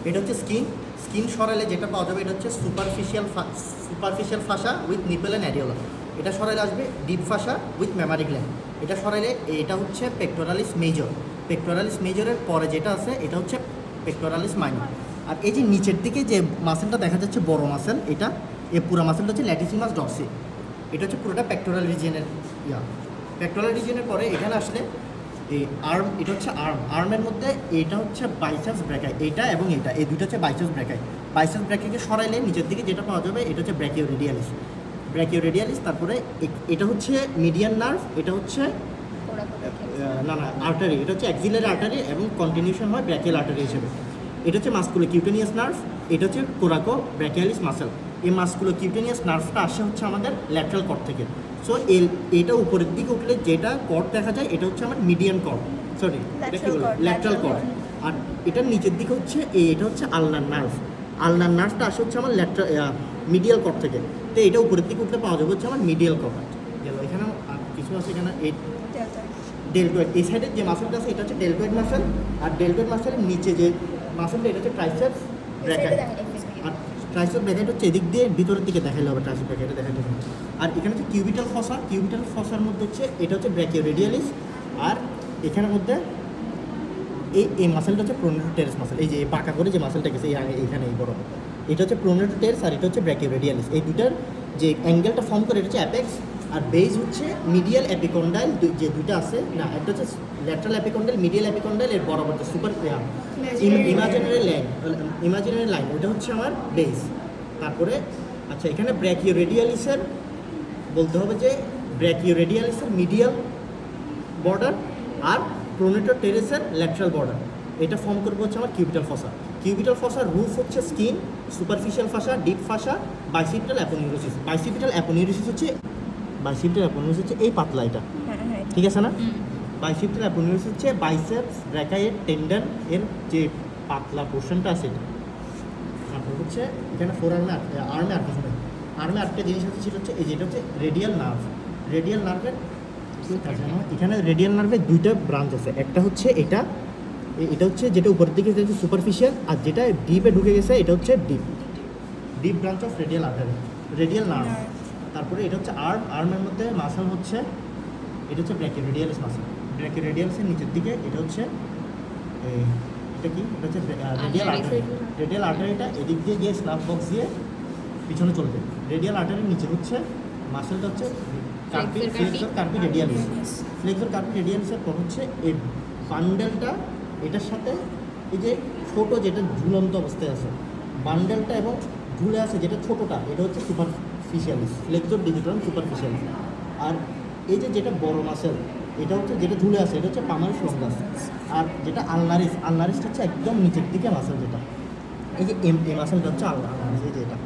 এটা হচ্ছে skin. Skin সরালে যেটা পাওয়া যাবে এটা হচ্ছে superficial ফাসা with nipple and areola. এটা সরালে আসবে ডিপ ফাসা উইথ মেমারি গ্ল্যান্ড। এটা সরালে এটা হচ্ছে পেক্টোরালিস মেজর। পেক্টোরালিস মেজরের পরে যেটা আছে এটা হচ্ছে পেক্টোরালিস মাইনর। আর এই যে নিচের দিকে যে মাসেলটা দেখা যাচ্ছে বড় মাসেল, এটা এই পুরো মাসেলটা হচ্ছে ল্যাটিসিমাস ডরসি। এটা হচ্ছে পুরোটা পেক্টোরাল রিজিয়নের পেক্টোরাল রিজিয়নের পরে এখানে আসলে এই আর্ম, এটা হচ্ছে আর্মের মধ্যে এটা হচ্ছে বাইসেপস ব্র্যাকাই, এটা এবং এটা এই দুটো হচ্ছে বাইসেপস ব্র্যাকাই। বাইসেপস ব্র্যাকাইকে সরাইলে নিচের দিকে যেটা পাওয়া যাবে এটা হচ্ছে ব্র্যাকিও রেডিয়ালিস। তারপরে এটা হচ্ছে মিডিয়ান নার্ভ, এটা হচ্ছে না আর্টারি, এটা হচ্ছে অ্যাক্সিলারি আর্টারি এবং কন্টিনিউশন হয় ব্র্যাকিয়াল আর্টারি হিসেবে। এটা হচ্ছে মাসকুলো কিউটেনিয়াস নার্ভ, এটা হচ্ছে কোরাকো ব্র্যাকিয়ালিস মাসেল। এই মাসকুলো কিউটেনিয়াস নার্ভটা আসে হচ্ছে আমাদের ল্যাটারাল কর্ড থেকে। সো এটা উপরের দিকে উঠলে যেটা কর্ড দেখা যায় এটা হচ্ছে আমার মিডিয়ান কর্ড, সরি এটা কি বলে ল্যাটারাল কর্ড। আর এটার নিচের দিকে হচ্ছে এটা হচ্ছে আলনার নার্ভটা আসে হচ্ছে আমার মিডিয়াল কর্ড থেকে। তো এটা উপরের দিকে উঠলে পাওয়া যাবে হচ্ছে আমার মিডিয়াল কর্ড। গেল এখানে কিছু আছে, এখানে ডেলটয়েড, এই সাইডের যে মাসেলটা আছে এটা হচ্ছে ডেলটয়েড মাসেল। আর ডেলটয়েড মাসেলের নিচে যে মাসেলটা এটা হচ্ছে ট্রাইসেপস ব্র্যাকাই। আর ট্রাইসেপস ব্র্যাকাইট হচ্ছে এদিক দিয়ে ভিতরের দিকে দেখাইলে হবে, ট্রাইসেপস ব্র্যাকাইটে দেখাইতে হবে। আর এখানে হচ্ছে কিউবিটাল ফসা মধ্যে হচ্ছে এটা হচ্ছে ব্র্যাকিও রেডিয়ালিস। আর এখানের মধ্যে এই মাসেলটা হচ্ছে প্রোনেটো টেরেস মাসেল, এই যে পাকা করে যে মাসেলটা গেছে এইখানে এই বড়, এটা হচ্ছে প্রোনেটো টেরেস আর এটা হচ্ছে ব্র্যাকিও রেডিয়ালিস। এই দুটার যে অ্যাঙ্গেলটা ফর্ম করে এটা হচ্ছে অ্যাপেক্স। আর বেস হচ্ছে মিডিয়াল অ্যাপিকন্ডাইল, যে দুইটা আছে না, একটা হচ্ছে ল্যাটারাল অ্যাপিকন্ডাইল, মিডিয়াল অ্যাপিকন্ডাইল, এর বরাবর যে সুপার ইমাজিনারি লাইন ওটা হচ্ছে আমার বেস। তারপরে আচ্ছা এখানে ব্র্যাকিও রেডিয়ালিসের বলতে হবে যে ব্র্যাকিও রেডিয়ালিসের মিডিয়াল বর্ডার আর প্রোনেটো টেরেসের ল্যাটারাল বর্ডার, এটা ফর্ম করবে হচ্ছে আমার কিউবিটাল ফসার রুফ হচ্ছে skin, superficial fascia, deep fascia, bicipital aponeurosis. Bicipital aponeurosis হচ্ছে এই পাতলা এটা, ঠিক আছে না? বাইসিপিটাল অ্যাপোনিউরোসিস হচ্ছে বাইসেপস ব্র্যাকাইয়ের টেন্ডন এর যে পাতলা পোর্শনটা আছে এটা। তারপর হচ্ছে এখানে আর্মে আর কিছু নেই। আর্মে আরেকটা জিনিস হচ্ছে সেটা হচ্ছে এই যেটা হচ্ছে রেডিয়াল নার্ভের এখানে রেডিয়াল নার্ভের দুইটা ব্রাঞ্চ আছে। একটা হচ্ছে এটা হচ্ছে যেটা উপরের দিকে হচ্ছে সুপারফিশিয়াল, আর যেটা ডিপে ঢুকে গেছে এটা হচ্ছে deep branch of radial nerve. তারপরে এটা হচ্ছে আর্মের মধ্যে মাসল হচ্ছে এটা হচ্ছে ব্র্যাকিও রেডিয়ালিস মাসল। ব্র্যাকিও রেডিয়ালিসের নিচের দিকে এটা হচ্ছে এটা হচ্ছে রেডিয়াল আর্টারিটা এদিক দিয়ে গিয়ে স্নাপ বক্স দিয়ে পিছনে চলবে। রেডিয়াল আর্টারির নিচে হচ্ছে মাসলটা হচ্ছে ফ্লেক্সর কার্পি রেডিয়ালিসের পর হচ্ছে এই বান্ডেলটা, এটার সাথে এই যে ছোট যেটা ঝুলন্ত অবস্থায় আছে বান্ডেলটা এবং ঝুলে আছে যেটা ছোটোটা এটা হচ্ছে সুপারফিশিয়ালিস, ফ্লেক্সর ডিজিটাল সুপারফিশিয়ালিস। আর এই যে যেটা বড় মাসেল এটা হচ্ছে যেটা ঝুলে আছে এটা হচ্ছে পামারিস লঙ্গাস। আর যেটা আলনারিসটা হচ্ছে একদম নিচের দিকে মাসেল, যেটা এই যে এই মাসেলটা হচ্ছে আলনারিস, এই যে এটা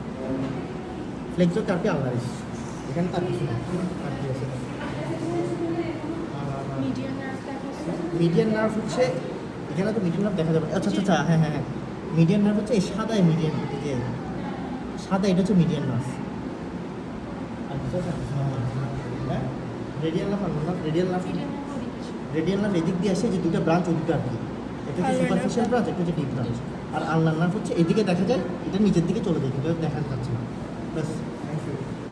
ফ্লেক্সর কার্পি আলনারিস। এখানে তার কিছু আছে। মিডিয়ান নার্ভ হচ্ছে এখানে তো মিডিয়ান নার্ভ দেখা যাবে। আচ্ছা হ্যাঁ মিডিয়ান নার্ভ হচ্ছে এই সাদা মিডিয়ান, এই যে সাদা এটা হচ্ছে মিডিয়ান নার্ভ। হ্যাঁ রেডিয়াল নার্ভ এদিক দিয়ে আসে যে দুটো ব্রাঞ্চ, ওই দুটো আর কি, এটা হচ্ছে সুপারফিশিয়াল ব্রাঞ্চ, একটা হচ্ছে ডিপ ব্রাঞ্চ। আর আলনার নার্ভ হচ্ছে এদিকে দেখা যায়, এটা নিচের দিকে চলে যায় কিন্তু দেখা যাচ্ছে না। ব্যাস।